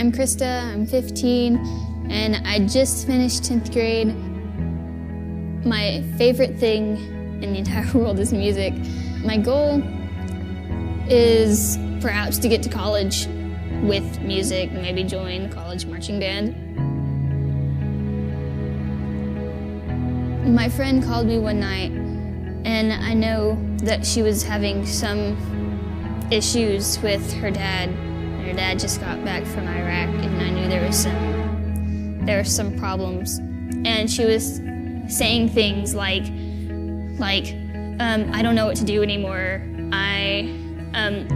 I'm Krista, I'm 15, and I just finished 10th grade. My favorite thing in the entire world is music. My goal is perhaps to get to college with music, maybe join the college marching band. My friend called me one night, and I know that she was having some issues with her dad. Her dad just got back from Iraq, and I knew there were some problems. And she was saying things like, I don't know what to do anymore. I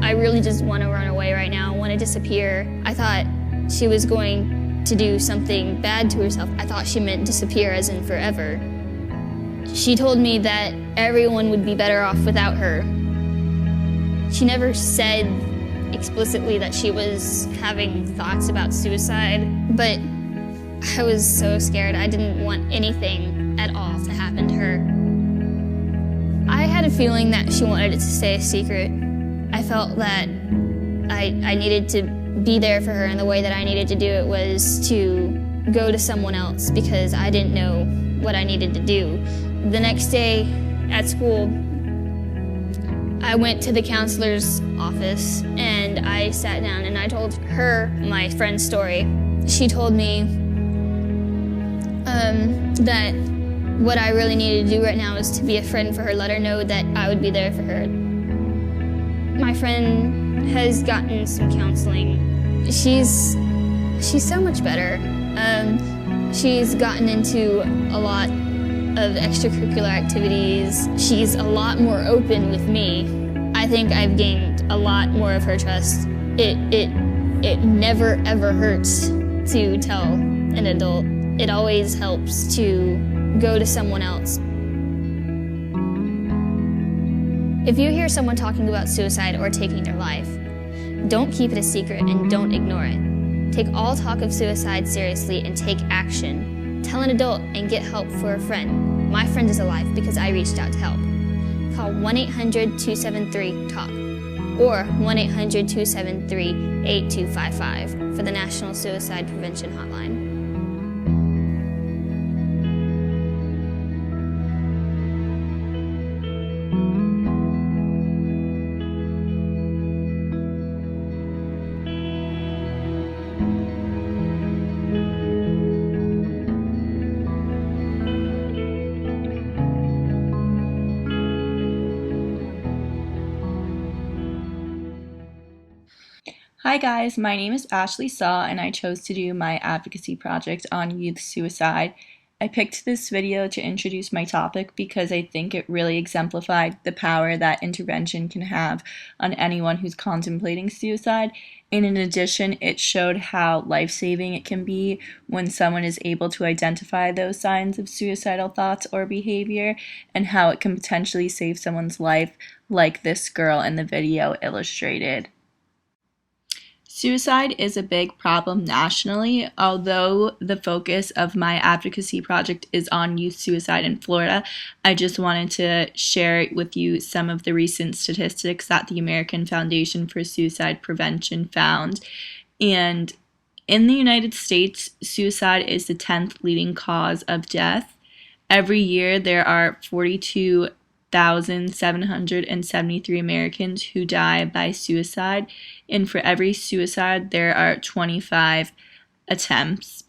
really just want to run away right now. I want to disappear. I thought she was going to do something bad to herself. I thought she meant disappear as in forever. She told me that everyone would be better off without her. She never said explicitly that she was having thoughts about suicide, but I was so scared. I didn't want anything at all to happen to her. I had a feeling that she wanted it to stay a secret. I felt that I needed to be there for her, and the way that I needed to do it was to go to someone else because I didn't know what I needed to do. The next day at school, I went to the counselor's office and I sat down and I told her my friend's story. She told me that what I really needed to do right now is to be a friend for her, let her know that I would be there for her. My friend has gotten some counseling. She's so much better. She's gotten into a lot of extracurricular activities. She's a lot more open with me. I think I've gained a lot more of her trust. It never ever hurts to tell an adult. It always helps to go to someone else. If you hear someone talking about suicide or taking their life, don't keep it a secret and don't ignore it. Take all talk of suicide seriously and take action. Tell an adult and get help for a friend. My friend is alive because I reached out to help. Call 1-800-273-TALK or 1-800-273-8255 for the National Suicide Prevention Hotline. Hi guys, my name is Ashley Saw and I chose to do my advocacy project on youth suicide. I picked this video to introduce my topic because I think it really exemplified the power that intervention can have on anyone who's contemplating suicide. And in addition, it showed how life-saving it can be when someone is able to identify those signs of suicidal thoughts or behavior, and how it can potentially save someone's life, like this girl in the video illustrated. Suicide is a big problem nationally. Although the focus of my advocacy project is on youth suicide in Florida, I just wanted to share with you some of the recent statistics that the American Foundation for Suicide Prevention found. And in the United States, suicide is the 10th leading cause of death. Every year, there are 42,773 Americans who die by suicide, and for every suicide, there are 25 attempts.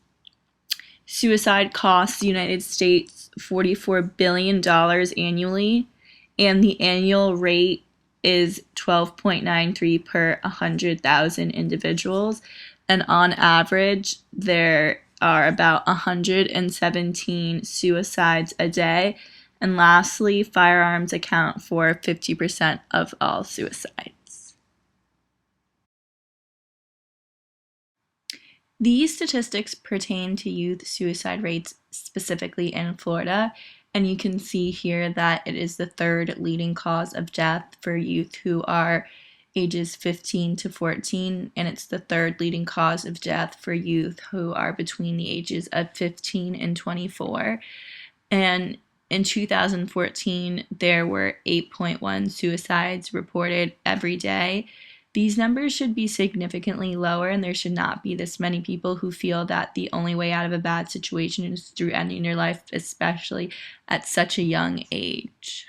Suicide costs the United States $44 billion annually, and the annual rate is 12.93 per 100,000 individuals, and on average, there are about 117 suicides a day. And lastly, firearms account for 50% of all suicides. These statistics pertain to youth suicide rates specifically in Florida, and you can see here that it is the third leading cause of death for youth who are ages 15 to 14, and it's the third leading cause of death for youth who are between the ages of 15 and 24. And in 2014, there were 8.1 suicides reported every day, These numbers should be significantly lower, and there should not be this many people who feel that the only way out of a bad situation is through ending their life, especially at such a young age.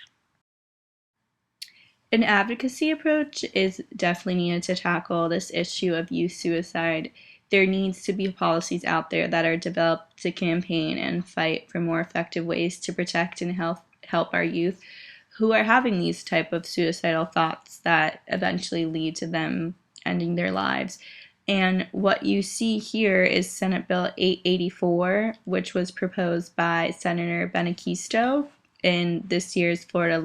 An advocacy approach is definitely needed to tackle this issue of youth suicide. There needs to be policies out there that are developed to campaign and fight for more effective ways to protect and help our youth who are having these type of suicidal thoughts that eventually lead to them ending their lives. And what you see here is Senate Bill 884, which was proposed by Senator Benequisto in this year's Florida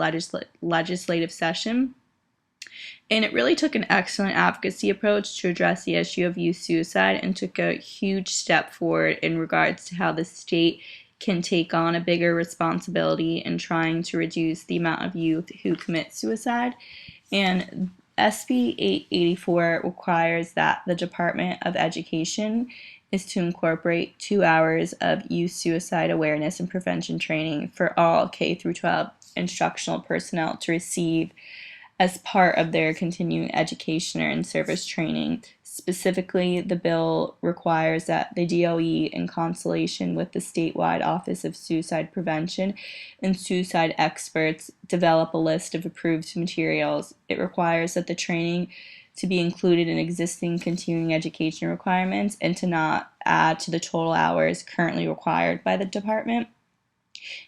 legislative session. And it really took an excellent advocacy approach to address the issue of youth suicide and took a huge step forward in regards to how the state can take on a bigger responsibility in trying to reduce the amount of youth who commit suicide. And SB 884 requires that the Department of Education is to incorporate 2 hours of youth suicide awareness and prevention training for all K through 12 instructional personnel to receive as part of their continuing education or in-service training. Specifically, the bill requires that the DOE, in consultation with the statewide Office of Suicide Prevention and suicide experts, develop a list of approved materials. It requires that the training to be included in existing continuing education requirements and to not add to the total hours currently required by the department.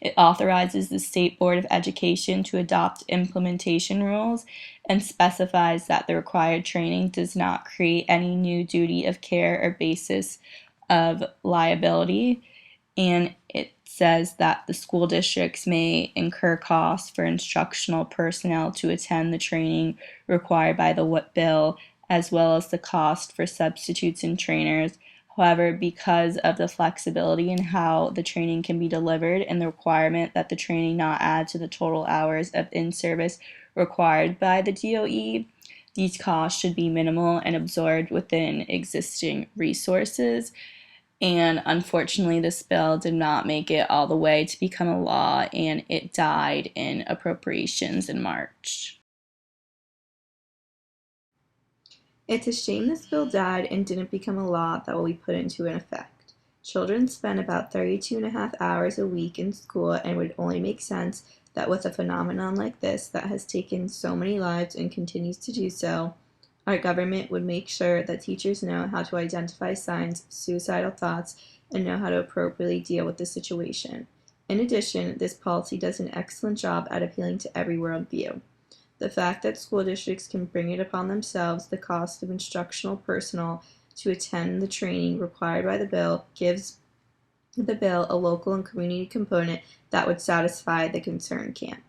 It authorizes the State Board of Education to adopt implementation rules and specifies that the required training does not create any new duty of care or basis of liability. And it says that the school districts may incur costs for instructional personnel to attend the training required by the bill, as well as the cost for substitutes and trainers. However, because of the flexibility in how the training can be delivered and the requirement that the training not add to the total hours of in-service required by the DOE, these costs should be minimal and absorbed within existing resources. And unfortunately, this bill did not make it all the way to become a law, and it died in appropriations in March. It's a shame this bill died and didn't become a law that will be put into effect. Children spend about 32.5 hours a week in school, and it would only make sense that with a phenomenon like this that has taken so many lives and continues to do so, our government would make sure that teachers know how to identify signs of suicidal thoughts and know how to appropriately deal with the situation. In addition, this policy does an excellent job at appealing to every worldview. The fact that school districts can bring it upon themselves the cost of instructional personnel to attend the training required by the bill gives the bill a local and community component that would satisfy the concerned camp.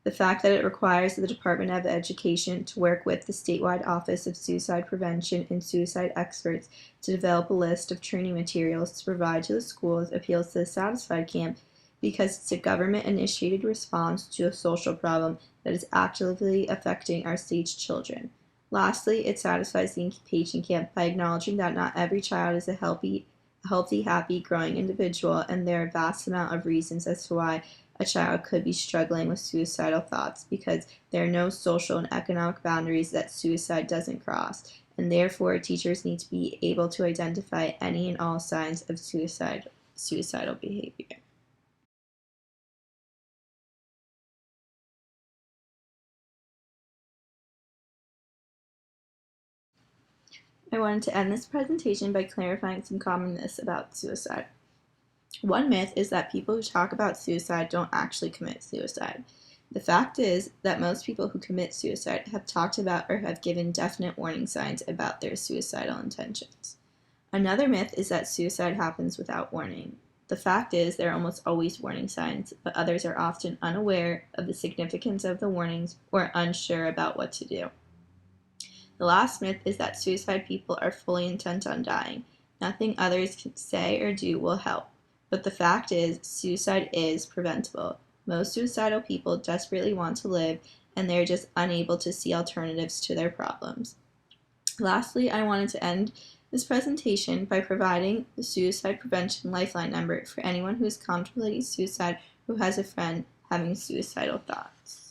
The fact that it requires the Department of Education to work with the statewide Office of Suicide Prevention and suicide experts to develop a list of training materials to provide to the schools appeals to the satisfied camp because it's a government-initiated response to a social problem that is actively affecting our state's children. Lastly, it satisfies the impatient camp by acknowledging that not every child is a healthy, happy, growing individual, and there are a vast amount of reasons as to why a child could be struggling with suicidal thoughts because there are no social and economic boundaries that suicide doesn't cross, and therefore teachers need to be able to identify any and all signs of suicidal behavior. I wanted to end this presentation by clarifying some common myths about suicide. One myth is that people who talk about suicide don't actually commit suicide. The fact is that most people who commit suicide have talked about or have given definite warning signs about their suicidal intentions. Another myth is that suicide happens without warning. The fact is there are almost always warning signs, but others are often unaware of the significance of the warnings or unsure about what to do. The last myth is that suicide people are fully intent on dying. Nothing others can say or do will help. But the fact is, suicide is preventable. Most suicidal people desperately want to live, and they're just unable to see alternatives to their problems. Lastly, I wanted to end this presentation by providing the Suicide Prevention Lifeline number for anyone who is contemplating suicide or who has a friend having suicidal thoughts.